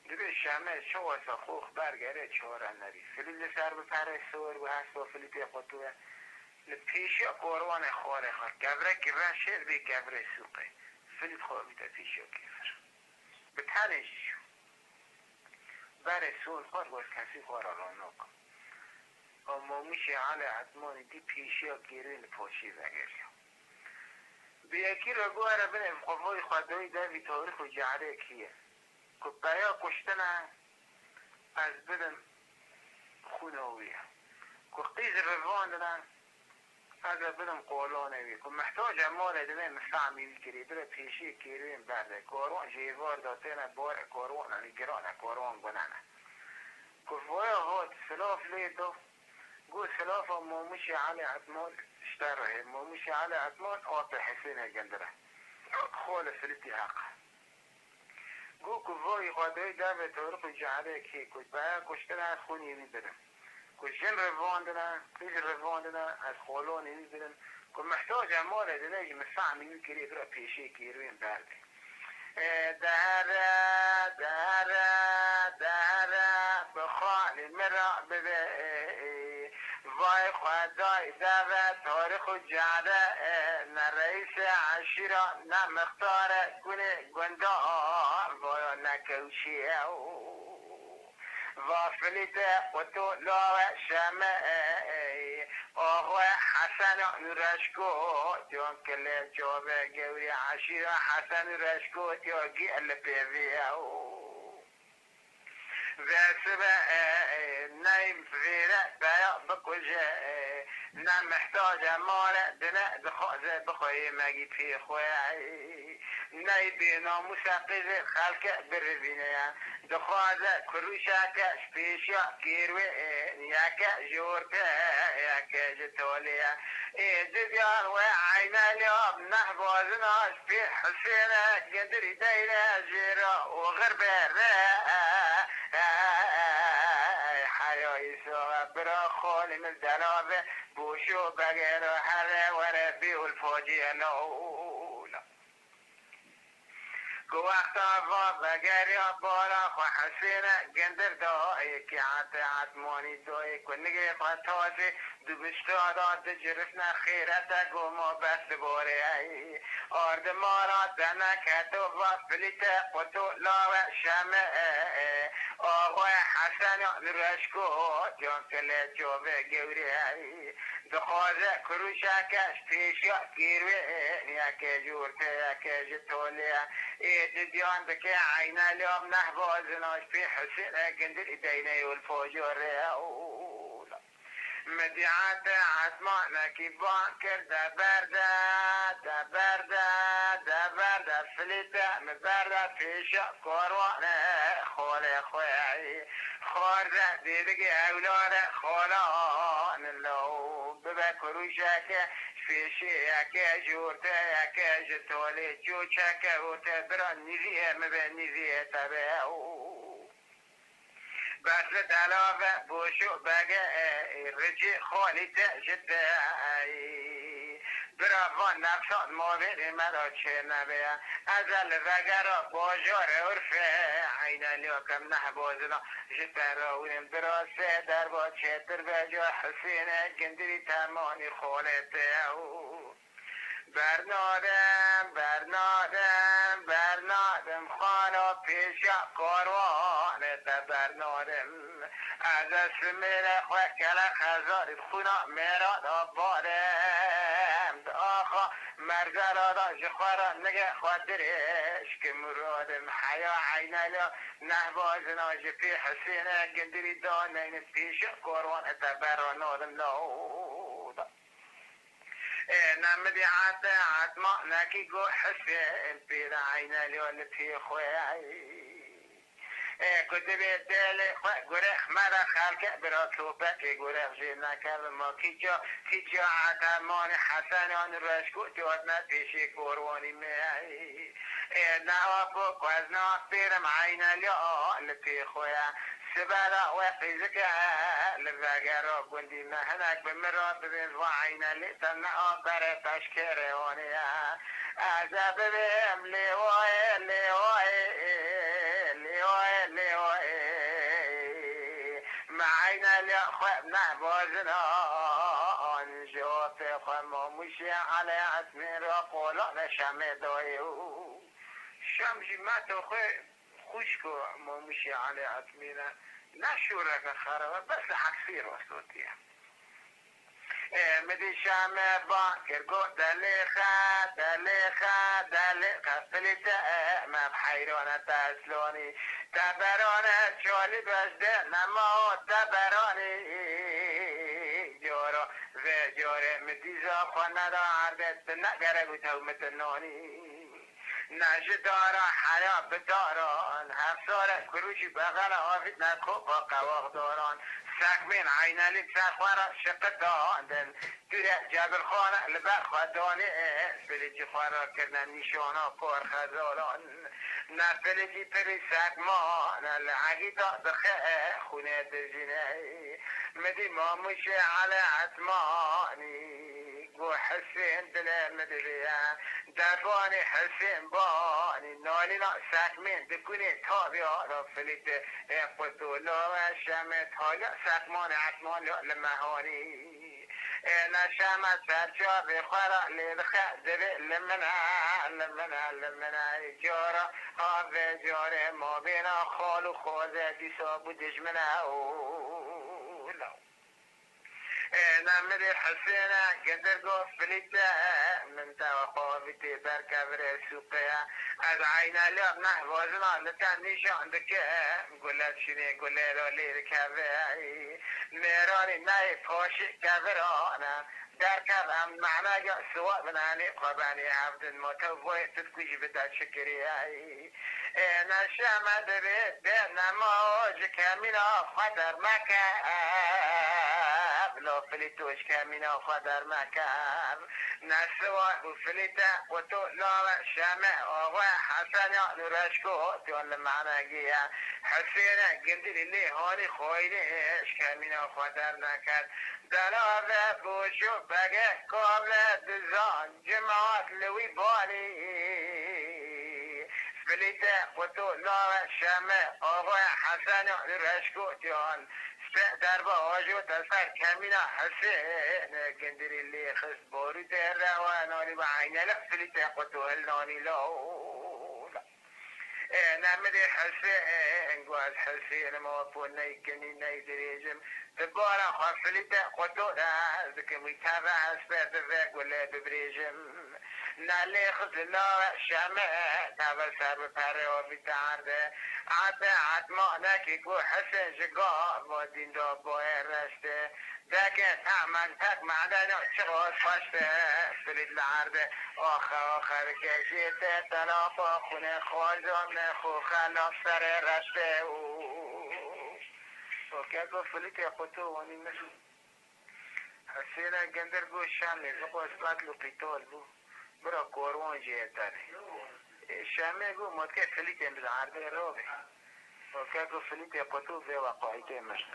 دبی شامه شو خوخ برگره چهار نری فیل سر به پره سور و هست و فیل پی خطوه لپیشی قروان خواره خار گبره گبره شد بی گبره سوقه فیل خواه بیده پیشی کفر به تنش بره سول خار باز کسی خواره را نکن اما میشه علی عدمانی دی پیشی گیرین پاشی وگریا به یکی را گوهره بینه قوای خدایی دوی تاریخ و جعره کیه که بیا کشتنه از بدن خونویه که قیز روان دادن از بدن قولانویه که محتاج مال دنه مستعمی کری بره پیشی کیروین برده کاروان جیوار داتینه بار کاروان انی گرانه کاروان بنانه که فایا هات سلاف لیدو گو سلاف موموشی علی عدمان اشتره موموشی علی عدمان آب حسین گندره خول سلطی حقه گو که وای خدای دو طرق جعله کی که باید کشتن از خونی میبرن که جن رواندن پیش رواندن از خولانی میبرن که محتاج مال دنه مستعمی میکری برا پیشی کیروین برده دهره دهره دهره بخوالی مرا بده وای خدای دو تاریخ جعله نه رئیس عشیره نه مختار کنه گندار وای نکوشیه وافلیت قطو لاو شمه آقای حسن نورشکو جان کل جواب گوری عشیره حسن نورشکو تیاگی الپیویه واسبه نایم فيرا بايا بكوجه نام محتاج مال دنا دخوزه بخوي ماجي في خويا ناي بينا مساقز خالك بربينيا دخوزه كروشاك سبيشا كيروي ياك جورتا ياك جتوليا دبيان وعينا اليوم نحبوزنا في حسينة قدري دايرة زيرا وغربة حياي سوى برا خولي من الدلابة بوشو بغير حرى وربي والفوجي الأولى وقتا بغير يا بالا خو حسينة قندر دائي كي عطماني دائي كنقي قطاسي دوبشتادات جرسنا خيرتك وما بس بوري آرد مارا دنك هتو وفلت قطو لاو شمع آقای حسن رشکو جان کل جوه گوری دخوازه کروشکش پیشا گیروه یکی جورته یکی جتولیه اید دیان بکی عینا لیام نحبازناش پی حسین گندل دینه والفوجوره مدیعات عثمانکی بان کرده برده برده فلیته مبرده پیشا کاروانه خوله خویی خورده دیدگی اولاد خولان لو ببه کروشکه پیشی یکی جورته یکی جتولی چوچکه و تبرا نیزیه مبه نیزیه تبه بس دلافه بوشو بگه رجی خالی تجد برافان نفسات مابین مدا چه نبیه ازل وگرا باجار عرفه عینا لیاکم نحبازنا جتراویم دراسه در با چتر بجا حسینه گندری تمانی خالته برنادم خانا پیشا کاروانه تا برنادم از اسمیر خواه کلا خزاری خونا میراد آبارم آخا مرزرادا جخورا نگه خاطرش که مرادم حیا عینالا نحبازنا جفی حسینه گندری دانین پیشا کاروانه تا برنادم لودا نمدي عطما ناكي جو حسين في عينا لي في خوياي كتبي دالي قريخ مرا خالك براتوبك قريخ جينا كلمة كيجا عطماني حسن رشكو جودنا فيشي كورواني معي نوابو قوزنا بيرم عينا لي في خويا سبالا وقيزك لفاقرا قندي مهنك بمرات بين وعينا لتنا أبرت أشكري ونيا أزاب بهم لواي خواه نوازنا آن جواب خواه ماموشی علی عطمین را قولان شمه دایو شمجی ما تو خواه خوش کو ماموشی علی عطمین نشوره که خرابه بس حقصی راستوتیه مدي شام باكر قو دليخة دليخة دليخة فلتا ما بحيرونة تاسلوني تبرونة شولي بجده نمو تبروني جورو في جوري مدي زاقونا دا عردت نقره بتو متنوني نجدارا حياة بداران هفصارة كروشي بغل آفيد نكوبا قواق داران ساكمين عينا لبساخوارا شقدان دوره جبل خانه لبخوا دانه فلجي خوارا کرنا نشانا کار خزالان نفلجي پری ساكمان العقيدة دخه خونه درجنه مدي ماموشي على عثماني قو حسين دل مدريا دفاني حسين باني نالي لا ساكمين بكوني تابي عرف فليت قطولا وشمت هايا ساكمان عثمان لما هاني انا شمت سرجاب خورا للخدر لمنا جارا هاوه جاره ما بينا خالو خوزه دي صابو دجمنا نمر حسينة قدر قوف بليتا من توقفتي بركبر سوقيا از عينا لاب نحوزنا لتانيش عندك قولت شني قولي رولي ركبي ميراني ناي فاشي كبرانا در كبم معنا جا سواء بناني قباني عبد المتوفي تتكوش بدا شكري انا شامد بيت بينا موج كامينا خدر مكاب لو فليتوش كامينا خدر مكاب نسوا بفليتا وتو لا شامع وغوا حسن نرشكو تقول معنا جيا حسين قندل اللي هوني خوينيش كامينا خدر مكاب دلالة بوشو بقى قبل دزان جماعات لوي بالي فليتا وتو لا شمع آقا حسن رشکو جان در باجو تسر کمینا حسین گندری اللي خس بارو در روانانی و عینه فليتا وتو هلنانی لاو نمدي حسين قواز حسين موفون نيكني نيدريجم تبارا خفلتا قطونا ذكي ميتابع اسباب بفاق ولا ببريجم نالي خزلا شامع تابا سر بپره و بیتارده عطمانکی گو حسین جگار و دین دا بایر رشته دکه تعمل تک معدن چغاز پشته فرید لعرده آخر کشیده تلافا خونه خوازان خو خلاف سر رشته که گو فلیت خطو وانی مثل حسینه گندر گو شمی گو اسبات لو قیتال بو برا کوروان جه داره شامه گو مدکه فلیت امز عرده رو بی وکه گو فلیت قطو به وقاعی که مشت